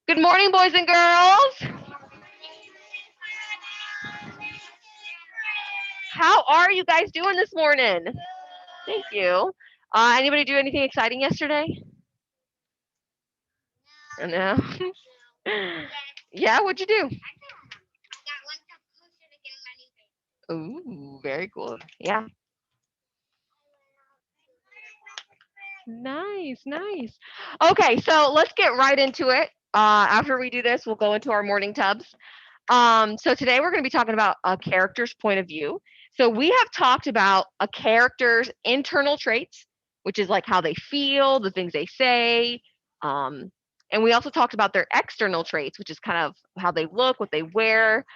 Good morning, boys and girls. How are you guys doing this morning? Thank you. Anybody do anything exciting yesterday? No. Yeah, what'd you do? Ooh, very cool. Yeah. Nice, nice. Okay, so let's get right into it. After we do this, we'll go into our morning tubs. So today we're going to be talking about a character's point of view. So we have talked about a character's internal traits, which is like how they feel, the things they say. Um, and we also talked about their external traits, which is kind of how they look, what they wear,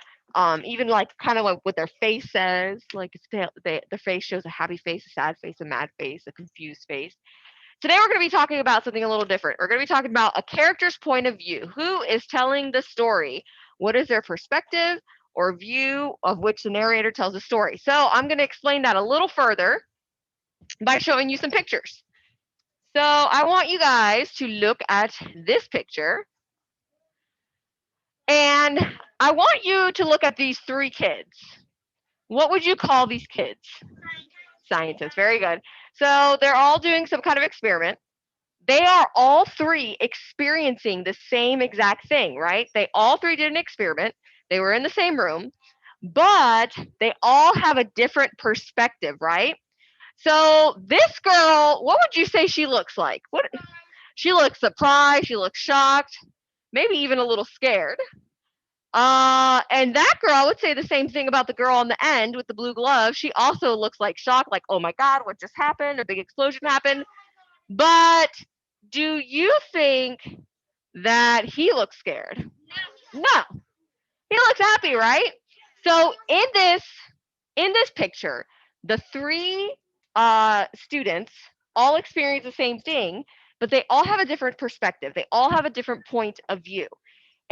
even like kind of like what their face says. Like their face shows a happy face, a sad face, a mad face, a confused face. Today we're going to be talking about something a little different. We're going to be talking about a character's point of view. Who is telling the story? What is their perspective or view of which the narrator tells the story? So I'm going to explain that a little further by showing you some pictures. So I want you guys to look at this picture, and I want you to look at these three kids. What would you call these kids? Scientists. Very good. So they're all doing some kind of experiment. They are all three experiencing the same exact thing, right? They all three did an experiment. They were in the same room, but they all have a different perspective, right? So this girl, what would you say she looks like? What she looks surprised, she looks shocked, maybe even a little scared. And that girl, I would say the same thing about the girl on the end with the blue glove. She also looks like shocked, like, oh my God, what just happened? A big explosion happened. But do you think that he looks scared? No, he looks happy, right? So in this picture, the three students all experience the same thing, but they all have a different perspective. They all have a different point of view.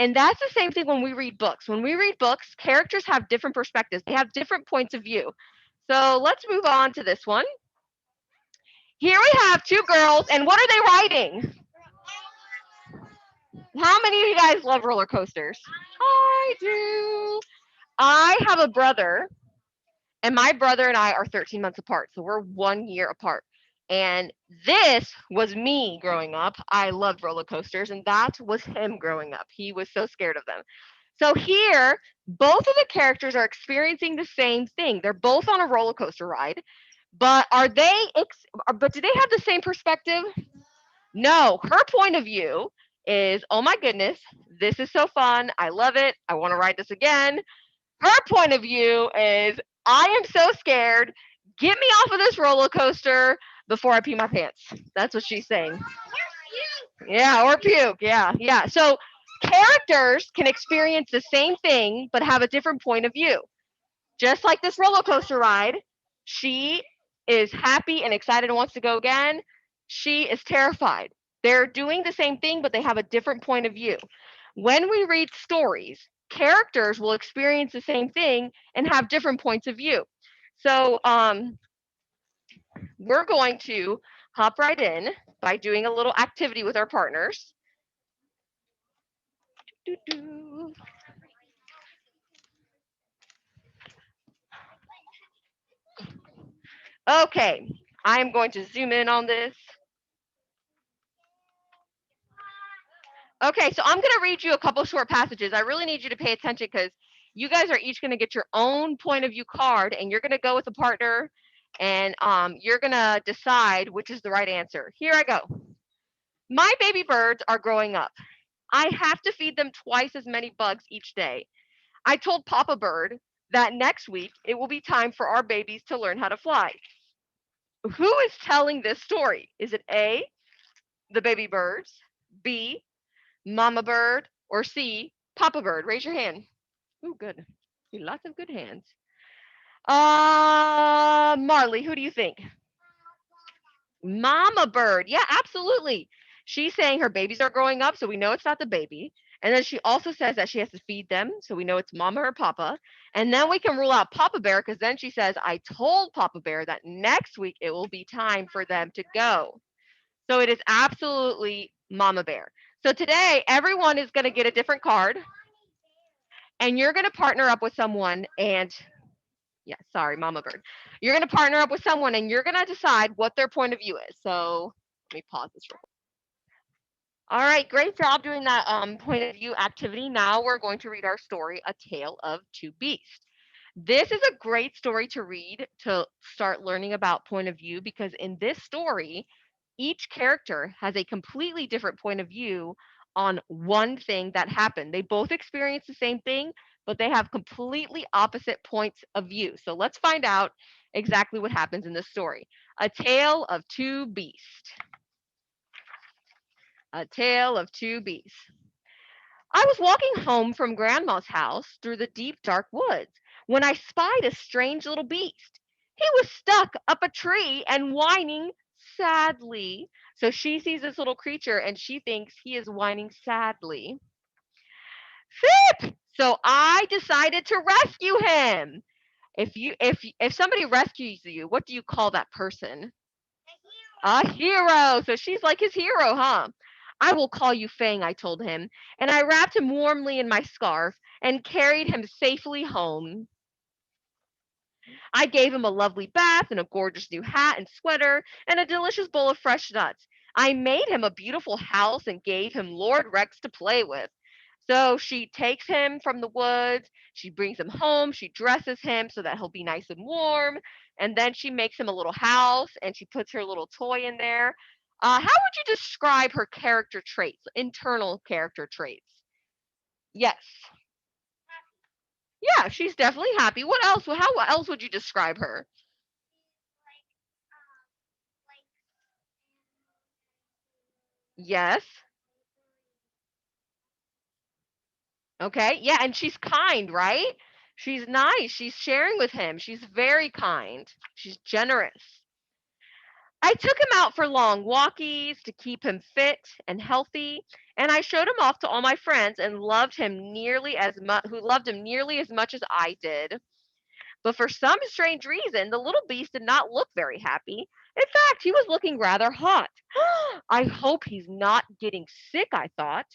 And that's the same thing when we read books. When we read books, characters have different perspectives. They have different points of view. So let's move on to this one. Here we have two girls, and what are they riding? How many of you guys love roller coasters? I do. I have a brother, and my brother and I are 13 months apart, so we're 1 year apart. And this was me growing up. I loved roller coasters, and that was him growing up. He was so scared of them. So here, both of the characters are experiencing the same thing. They're both on a roller coaster ride, but but do they have the same perspective? No, her point of view is, oh my goodness, this is so fun. I love it. I want to ride this again. Her point of view is, I am so scared. Get me off of this roller coaster before I pee my pants. That's what she's saying. Yeah, or puke. Yeah, yeah. So characters can experience the same thing but have a different point of view. Just like this roller coaster ride, she is happy and excited and wants to go again. She is terrified. They're doing the same thing, but they have a different point of view. When we read stories, characters will experience the same thing and have different points of view. So, we're going to hop right in by doing a little activity with our partners. Doo-doo. Okay, I'm going to zoom in on this. Okay, so I'm going to read you a couple short passages. I really need you to pay attention because you guys are each going to get your own point of view card, and you're going to go with a partner, and you're going to decide which is the right answer. Here I go. My baby birds are growing up. I have to feed them twice as many bugs each day. I told Papa Bird that next week it will be time for our babies to learn how to fly. Who is telling this story? Is it A, the baby birds, B, Mama Bird, or C, Papa Bird? Raise your hand. Ooh, good. Lots of good hands. Marley, who do you think? Mama Bird. Yeah, absolutely. She's saying her babies are growing up, so we know it's not the baby. And then she also says that she has to feed them, so we know it's Mama or Papa. And then we can rule out Papa Bear because then she says, I told Papa Bear that next week it will be time for them to go. So it is absolutely Mama Bear. So today, everyone is going to get a different card, and you're going to partner up with someone. And yeah, sorry, Mama Bird. You're going to partner up with someone, and you're going to decide what their point of view is. So let me pause this real quick. All right, great job doing that point of view activity. Now we're going to read our story, A Tale of Two Beasts. This is a great story to read to start learning about point of view because in this story, each character has a completely different point of view on one thing that happened. They both experience the same thing, but they have completely opposite points of view. So let's find out exactly what happens in this story. A Tale of Two Beasts. A Tale of Two Beasts. I was walking home from Grandma's house through the deep, dark woods when I spied a strange little beast. He was stuck up a tree and whining sadly. So she sees this little creature and she thinks he is whining sadly. Phip! So I decided to rescue him. If somebody rescues you, what do you call that person? A hero. So she's like his hero, huh? I will call you Fang, I told him, and I wrapped him warmly in my scarf and carried him safely home. I gave him a lovely bath and a gorgeous new hat and sweater and a delicious bowl of fresh nuts. I made him a beautiful house and gave him Lord Rex to play with. So she takes him from the woods, she brings him home, she dresses him so that he'll be nice and warm, and then she makes him a little house and she puts her little toy in there. How would you describe her character traits, internal character traits? Yes. Yeah, she's definitely happy. What else? How else would you describe her? Yes. Okay. Yeah, and she's kind, right? She's nice. She's sharing with him. She's very kind. She's generous. I took him out for long walkies to keep him fit and healthy, and I showed him off to all my friends and loved him nearly as much who loved him nearly as much as I did. But for some strange reason, the little beast did not look very happy. In fact, he was looking rather hot. I hope he's not getting sick, I thought,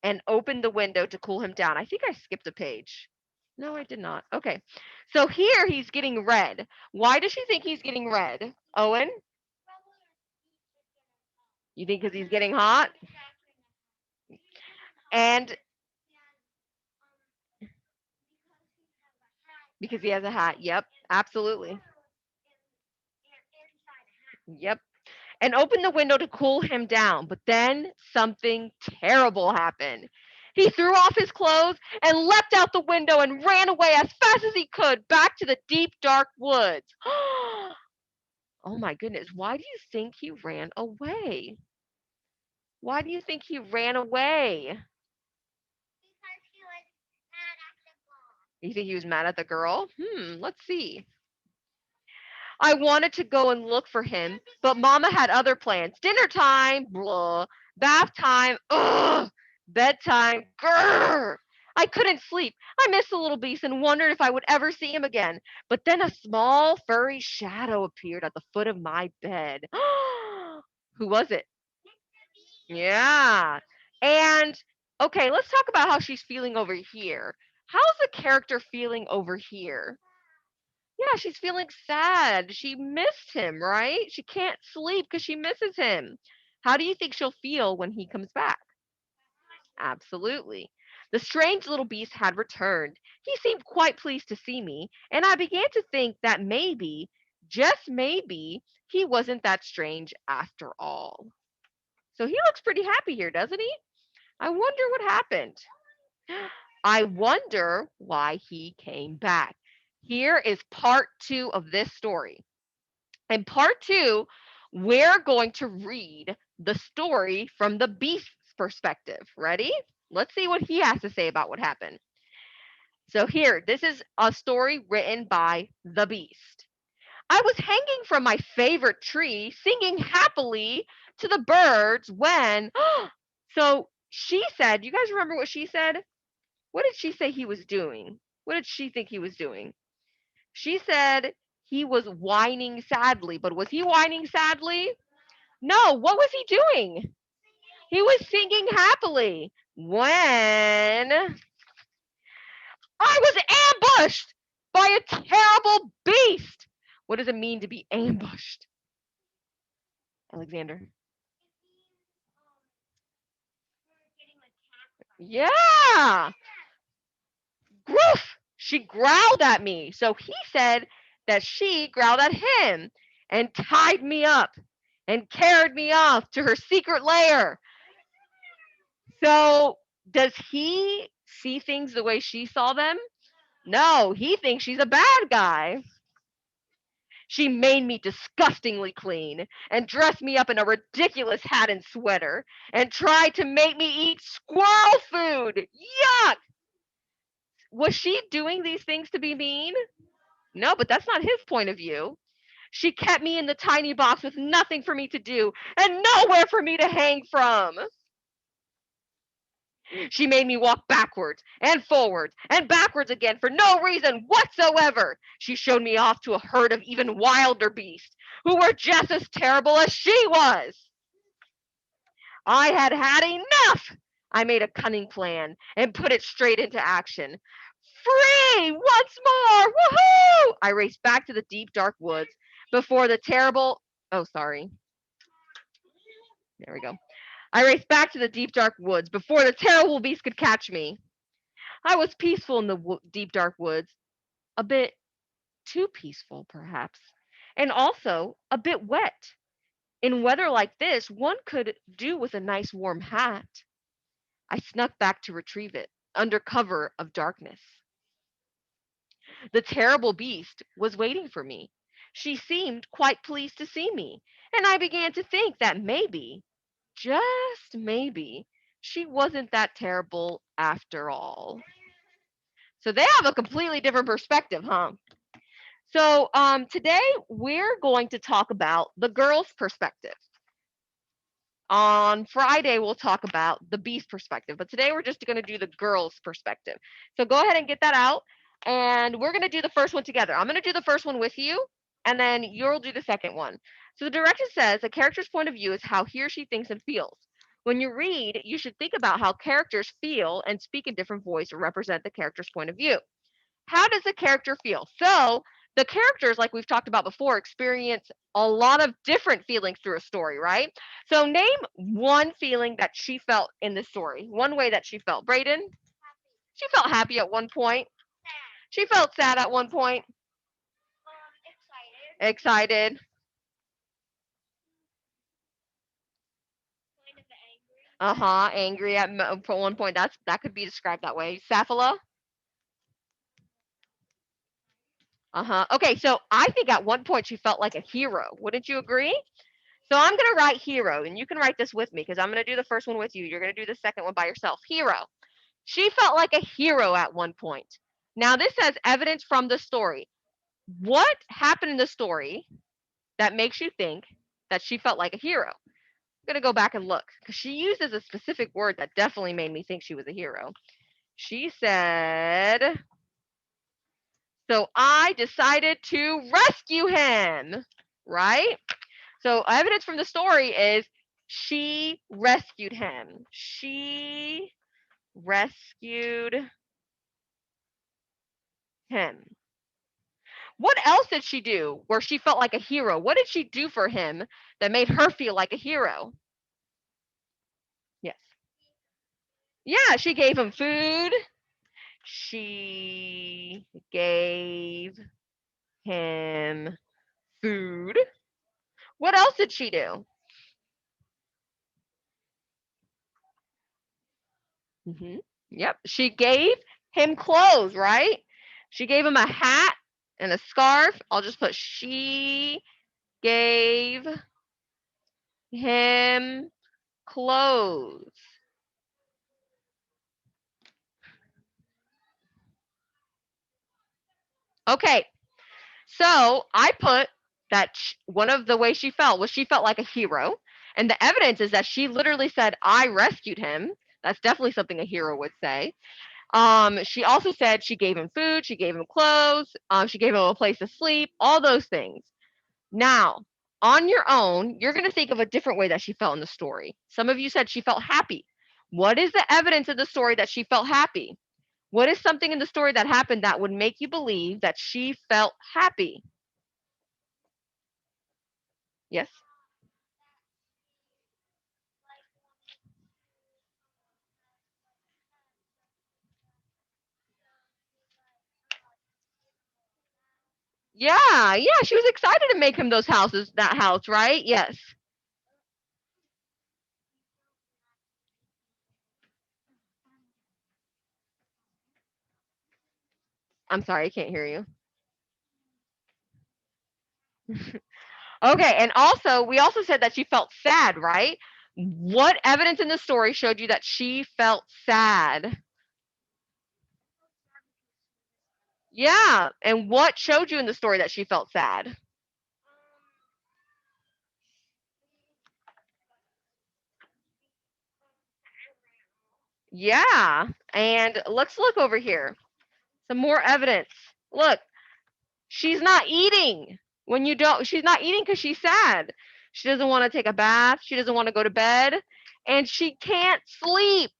and opened the window to cool him down. I think I skipped a page. No, I did not. Okay. So here he's getting red. Why does she think he's getting red? Owen, you think because he's getting hot? And because he has a hat. Yep, absolutely. Yep. And opened the window to cool him down. But then something terrible happened. He threw off his clothes and leapt out the window and ran away as fast as he could back to the deep, dark woods. Oh my goodness. Why do you think he ran away? Why do you think he ran away? You think he was mad at the girl? Let's see. I wanted to go and look for him, but Mama had other plans. Dinner time, blah. Bath time, ugh. Bedtime, grrr. I couldn't sleep. I missed the little beast and wondered if I would ever see him again. But then a small, furry shadow appeared at the foot of my bed. Who was it? Yeah. And okay, let's talk about how she's feeling over here. How's the character feeling over here? Yeah, she's feeling sad. She missed him, right? She can't sleep because she misses him. How do you think she'll feel when he comes back? Absolutely. The strange little beast had returned. He seemed quite pleased to see me, and I began to think that maybe, just maybe, he wasn't that strange after all. So he looks pretty happy here, doesn't he? I wonder what happened. I wonder why he came back. Here is part two of this story. In part two, we're going to read the story from the beast's perspective. Ready? Let's see what he has to say about what happened. So, here, this is a story written by the beast. I was hanging from my favorite tree, singing happily to the birds when. So, she said, you guys remember what she said? What did she say he was doing? What did she think he was doing? She said he was whining sadly, but was he whining sadly? No, what was he doing? He was singing happily when I was ambushed by a terrible beast. What does it mean to be ambushed, Alexander? Yeah. Groof! She growled at me. So he said that she growled at him and tied me up and carried me off to her secret lair. So does he see things the way she saw them? No, he thinks she's a bad guy. She made me disgustingly clean and dressed me up in a ridiculous hat and sweater and tried to make me eat squirrel food. Yuck! Was she doing these things to be mean? No, but that's not his point of view. She kept me in the tiny box with nothing for me to do and nowhere for me to hang from. She made me walk backwards and forwards and backwards again for no reason whatsoever. She showed me off to a herd of even wilder beasts who were just as terrible as she was. I had had enough. I made a cunning plan and put it straight into action. Free once more! Woohoo! I raced back to the deep, dark woods before the terrible. Oh, sorry. There we go. I raced back to the deep, dark woods before the terrible beast could catch me. I was peaceful in the deep, dark woods, a bit too peaceful, perhaps, and also a bit wet. In weather like this, one could do with a nice warm hat. I snuck back to retrieve it under cover of darkness. The terrible beast was waiting for me. She seemed quite pleased to see me, and I began to think that maybe, just maybe, she wasn't that terrible after all. So they have a completely different perspective, huh? So today we're going to talk about the girl's perspective. On Friday, we'll talk about the beast perspective, but today we're just going to do the girl's perspective. So go ahead and get that out, and we're going to do the first one together. I'm going to do the first one with you, and then you'll do the second one. So the direction says a character's point of view is how he or she thinks and feels. When you read, you should think about how characters feel and speak in different voice to represent the character's point of view. How does the character feel? So the characters, like we've talked about before, experience a lot of different feelings through a story, right? So name one feeling that she felt in the story. One way that she felt. Brayden? She felt happy at one point. She felt sad at one point. Excited. Uh-huh. Angry at one point. That could be described that way. Sapphila? Uh-huh. Okay, so I think at one point she felt like a hero. Wouldn't you agree? So I'm going to write hero, and you can write this with me because I'm going to do the first one with you. You're going to do the second one by yourself. Hero. She felt like a hero at one point. Now, this says evidence from the story. What happened in the story that makes you think that she felt like a hero? I'm going to go back and look because she uses a specific word that definitely made me think she was a hero. She said, so I decided to rescue him, right? So evidence from the story is she rescued him. She rescued him. What else did she do where she felt like a hero? What did she do for him that made her feel like a hero? Yes. Yeah, she gave him food. She gave him food. What else did she do? Yep. She gave him clothes, right? She gave him a hat and a scarf. I'll just put she gave him clothes. Okay. So I put that one of the ways she felt was she felt like a hero. And the evidence is that she literally said, I rescued him. That's definitely something a hero would say. She also said she gave him food, she gave him clothes, she gave him a place to sleep, all those things. Now, On your own, you're going to think of a different way that she felt in the story. Some of you said she felt happy. What is the evidence of the story that she felt happy? What is something in the story that happened that would make you believe that she felt happy? Yes? Yeah, yeah, she was excited to make him that house, right? Yes. I'm sorry, I can't hear you. Okay, and also, we also said that she felt sad, right? What evidence in the story showed you that she felt sad? Yeah, and what showed you in the story that she felt sad? Yeah, and let's look over here. Some more evidence. Look, she's not eating. When you don't, she's not eating because she's sad. She doesn't want to take a bath. She doesn't want to go to bed. And she can't sleep.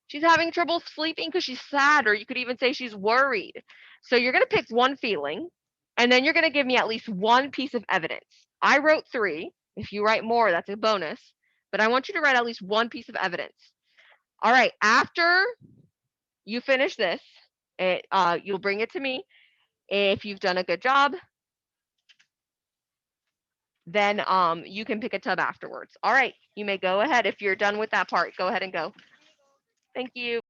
She's having trouble sleeping because she's sad, or you could even say she's worried. So you're going to pick one feeling, and then you're going to give me at least one piece of evidence. I wrote three. If you write more, that's a bonus. But I want you to write at least one piece of evidence. All right. After you finish this, you'll bring it to me. If you've done a good job, then you can pick a tub afterwards. All right, you may go ahead. If you're done with that part, go ahead and go. Thank you.